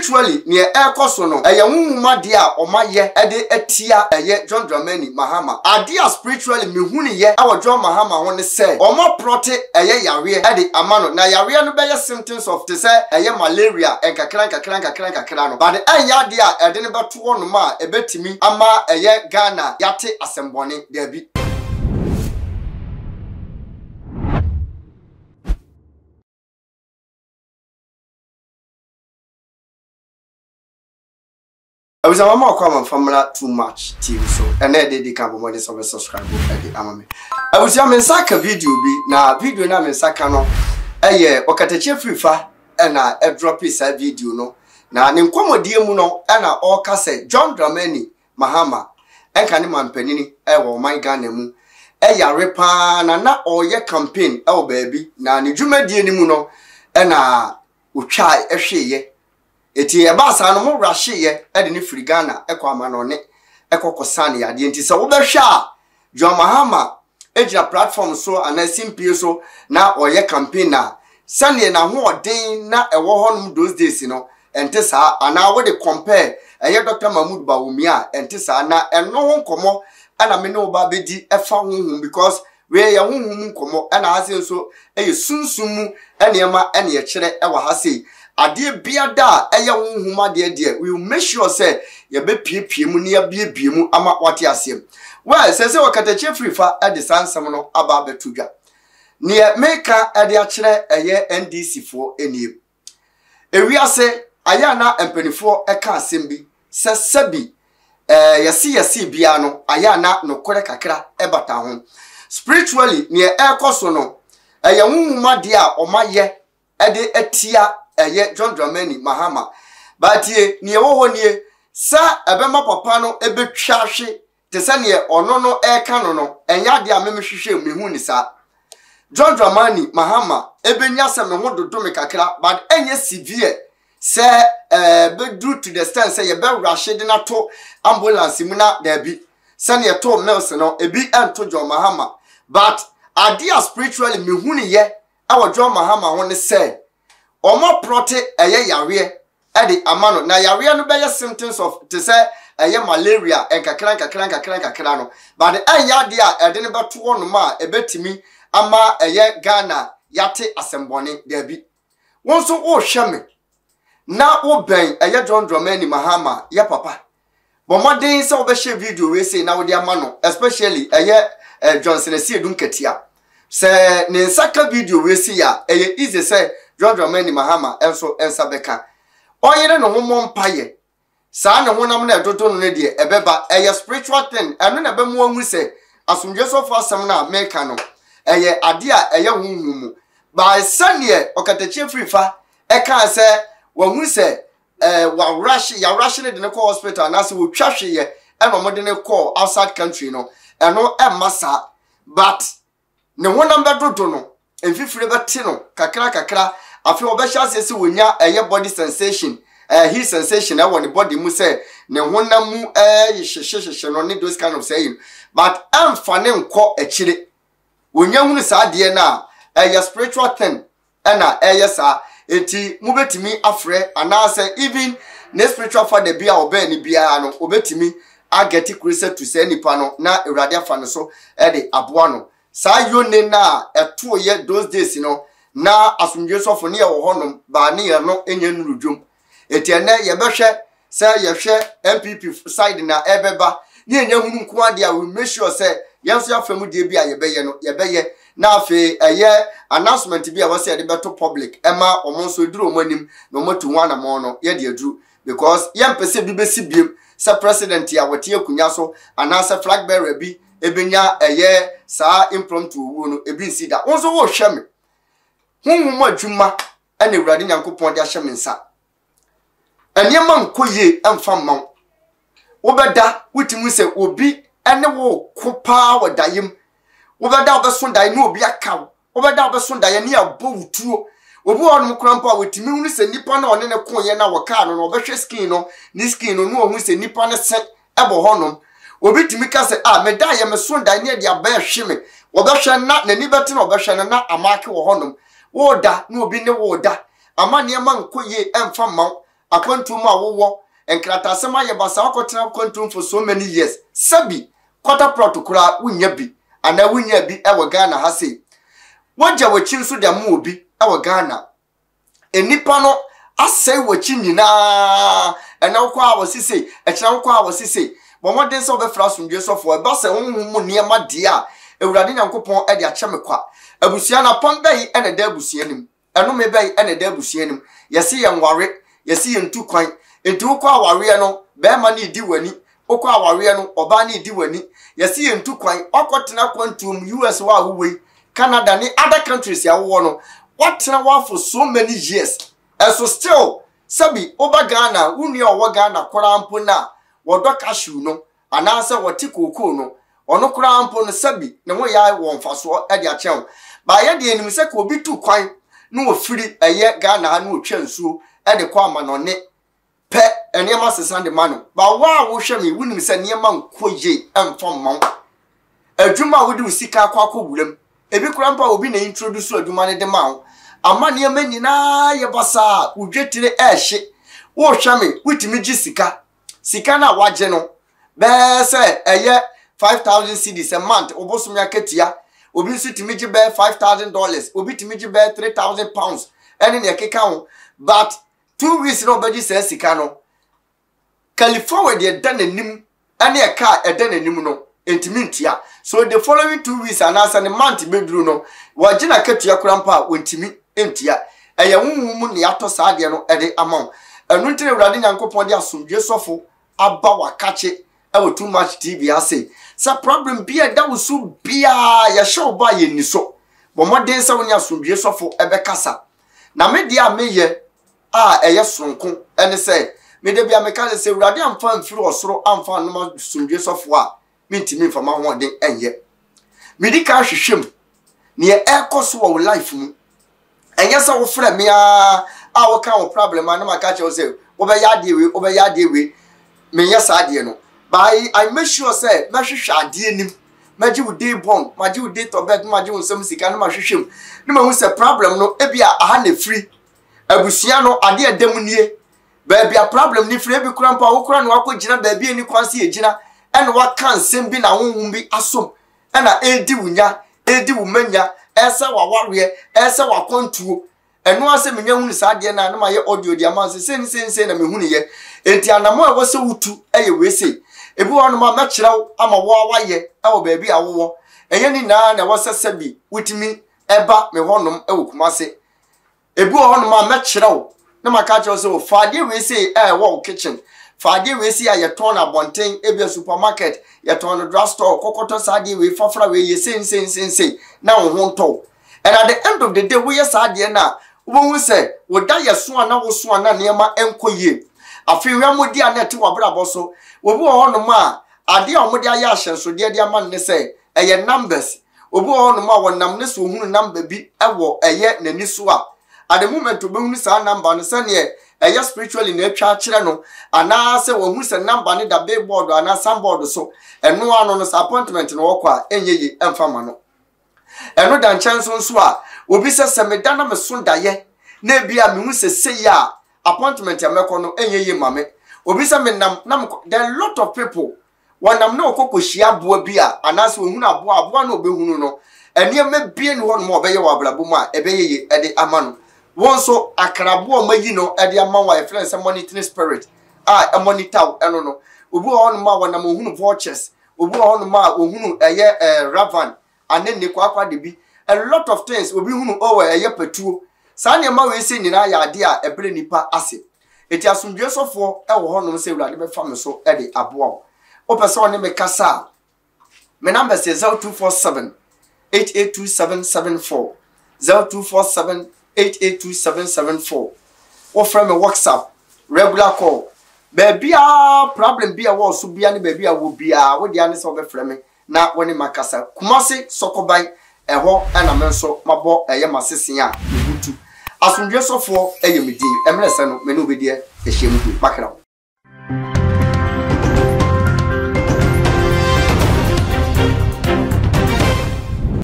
spiritually near air cosono a young madia or my ye ede etia a John Dramani Mahama adia spiritually me huni ye our John Mahama when they say or more prote a ye yare ede amano na yare no be symptoms of to say a ye malaria and kakranka but the ayadia edeneba to one ma ebetimi ama a ye Ghana yate asemboni debi. I was a mama come from too much TV so and then they can be subscribe I was a saka video be na video na saka no okateche frifa na a drop is a video no na ne nkomodie mu no na all kase John Dramani Mahama enka ne mampanini wo man Ghana mu yare pa na oye campaign baby na ne dwumadie ni mu no na otwa ehweye eti ebasa no mo rahye ye ede ne firi Ghana ekwa no ne ekokosane yade enti se wo behwa John Mahama ejira platform so ana simpie so na oye campaign na sane na ho odin na ewo honum those days no ente sa ana wo de compare Dr. Mahmoud Bawumia ente sa na eno ho nkomo ana me ne oba bedi efa honhum because we ya honhum nkomo ana ase so sunsumu enema ene ye kire ewa ha sei ade biada eye honhum ade de we will make sure say ye be piepie mu ne ya biebie mu ama wate asem well say wakatache frifa ade sansam no aba betudwa ne meka ade a kire eye NDC fo enie ewiase aya na empanifo eka asem bi sesabi yesi bia no aya na nokore kakra ebata ho spiritually ne ekoso no eye honhum ade a omaye ede etia John Dramani Mahama but ye ne wo nie sa ebema papa no ebetwa hwe te se ne ono no eka no enya de amemhwehwe mehu ni sa John Dramani Mahama ebenya se me ho dodo me kakra but enye severe se bedru to the stand say ye be rush de na to ambulance mu na da bi se ne to mills no ebi ento John Mahama but adia spiritually mehu ni ye awo John Mahama ho ne say omo prote eye yare ede amano na yare no be symptoms of to say eye malaria and kakran no but the anya de a ede ne beto no ma ebetimi ama eye Ghana yate asemboni there bi won so o hweme na wo ben eye John Dramani Mahama ya papa bo modern se obehye video we say na wo de amano especially eye Johnson se edun ketia se ne saka video we say ya eye easy say John Dramani Mahama enso ensabeka oyere no homo mpaye sa ne honam na edodo no ne de ebeba eye spiritual thing eno na be mu anhu se asumdwe so for asem na meka no eye ade a eye honhum ba sane okatache frifa eka se wahu se wa rush ne de ne call hospital na se wo twahwe ye eno mo de ne call outside country no eno emasa but ne honam be dodo no enfifire beti no kakra afi obehya sese wonya body sensation heat sensation won the body mu say ne honam mu hyehyehye no ne those kind of saying but amfa ne nko akire wonya hunu sa de na spiritual thing na sa enti mu betimi afre anase even ne spiritual father bia oba ni bia no obetimi ageti crusade to say nipa no na ewrade afa no so de aboa no sa yone na eto ye those days no na asumdwe sofo ne ye wo honom ba ne ye no enye nurudwom etiene ye behwe say ye hwe MPP side na ebeba ne enye hunu nko ade a we make sure say yenso afemu de bia ye beye no ye beye na afi announcement bia we say de beto public ema omonso duru omanim no motu wana mo no ye de aduru because ye mpese bi besi biem say president ya wote akunya so anasa flag bearer bi ebenya sa impromptu wo no ebi nsida wonso wo hweme honhum adwuma ene Awurade Nyankopon de ahye mensa enema nkoye emfa man wo beda wutimu se obi ene wo kopa wadayem wo beda obeso dai na obi akaw wo beda obeso dai ne abowutuo obi wonum krampa wutimi hunu se nipa na one ne konye na woka no obehwe skin no ni skin no no ohun se nipa ne se ebo honum obi timi ka se meda ye me so dai ne dia ba hweme obehwe na nani beti na obehwe na amake wo honum woda na obi ne woda ama ne ma nkoye emfa man akwantum a wo enkratasem aye basa akotena akwantum for so many years sabi quarter protocol wunya bi ana wunya bi ewe Ghana ha sei wonja wachi nso da mu obi ewe Ghana enipa no asai wachi nyina ena wokọ a wosise ekira wokọ a wosise bo modern so be fra sundwe so for ba se honhum niema de a ewurade nyankopon e de ache mekwa abusia na pon bai ene da abusia nim eno me bai ene da abusia nim yesi ye nware yesi ye ntu kwan enti wokọ aware no be ma na idi wani wokọ aware no oba na idi wani yesi ye ntu kwan okotena kwantum US wa huwe Canada ni other countries ya wo no watena wa for so many years so still sabi oba Ghana uni owo Ghana kora mpo na wodo cashew no anase woti koko no ono kora mpo no sabi ne ho ya wo mfaso e de achen ba ye de enim se ko obi tu kwan no ofiri eye Ghana ha no otwa nsuo e de kwa ma no ne pe enema sesande mano ba wa wo hwe me wunim se niema nkoye emfom mam adwuma wodi usika akwa akobulem ebi kora mpo obi na introduce adwuma ne de mawo ama niema nyina ye basa udwetire ehye wo hwame witimi gi sika na waje no be se eye 5,000 cedis a month obosom ya ketia obi nso timi gi be $5,000 obi timi gi be 3,000 pounds ene ne keka ho but 2 weeks no be gi se sika no California de dan anim ene e ka e dan anim no entimi ntia so the following 2 weeks anasa ne month bedru no wagina ketia kurampa wontimi entia eye wunwum ne ato saade no ede amon enu ntire urade nyankopon de asomdwe sofo aba wakache ewo too much TV ase sa problem bia da wusu bia ya show ba ye niso bo modern sa wonya asomdwe sofo ebe kasa na me dia meye eye sonko ene se me de bia me ka se urade amfa mfiri osoro amfa no ma asomdwe sofo a mintimi mfama ho de enye me di ka hwehwem ne e ekoso wo life mu enye sa wo frɛ me a wo ka wo problem na maka che wo say wo be ya de we me yes ade no by I make sure say ma hwehwe ade nim ma gi wo day born ma gi wo date of birth ma gi wo nsam sika na ma hwehwem na ma hu say problem no e bia aha na free abusia no ade edam nie ba bia problem ni free bi kura mpa wo kura no akogina ba bia ni kwanse egina ene wa kan nsem bi na honhum bi asom ena edi wunya edi wumanya esa waware esa wakontuo eno ase menya hunu saade na ma ye audio dia ma se sen na me hunu ye enti anamo e wose wutu eye wese ebi wonu ma mekiraw ama wo awaye e wo baabi awowo enye ni na wose sabi wutimi eba me honum e wokumase ebi wonu ma mekiraw na maka che wose faade wese e wo kitchen faade wese ya yeton abonten ebi supermarket yeton drugstore kokoto saade we fafra we ye sen na wo honto and at the end of the day we yes saade na wo say wo da yeso ana wo so ana niema enkoye afi we amodi anete wo brabo so obi wo hono ma ade a omodi aye ahyenso de de ama ne say eye numbers obi wo hono ma wo nam ne so hunu number bi ewo eye nani so a at the moment obi hunu sa number no say ne eye spiritually na atwa kire no ana say wo hunu say number ne da billboard ana soundboard so eno ano no appointment no wo kwa enyeyi emfama no eno dan chanson so a obi se meda na mesonda ye na bia me hu se ya appointment ya mekọ no enyeyi mame obi se me nam na there are a lot of people wanam na okokohia boa bia anase ohunu aboa na obehunu no ene me bia ni hono ma obeye wa blabo mu a ebeyeye ede amano wonso akrabo mayi no ede ama wa friends monitoring spirit a monitor eno no obi hono ma wanam ohunu vultures obi hono ma ohunu eye raven anene kwa de bi a lot of things obi hunu owe eye patuo sane ma we se nyina ya ade a ebre nipa ase eti asundwe sofo e wo hono se urade be fam so e de aboa o pese one me kasa me number say 0247 882774 0247 882774 o from me WhatsApp regular call baby problem bia wo so bia ne baby wo bia wo dia ne se wo be frɛ me na woni makasa Kumasi Sokoban eho na menso mabo eye masesen a ebutu asundwe sofo eye medi emrese no me no obedie ehye mu makra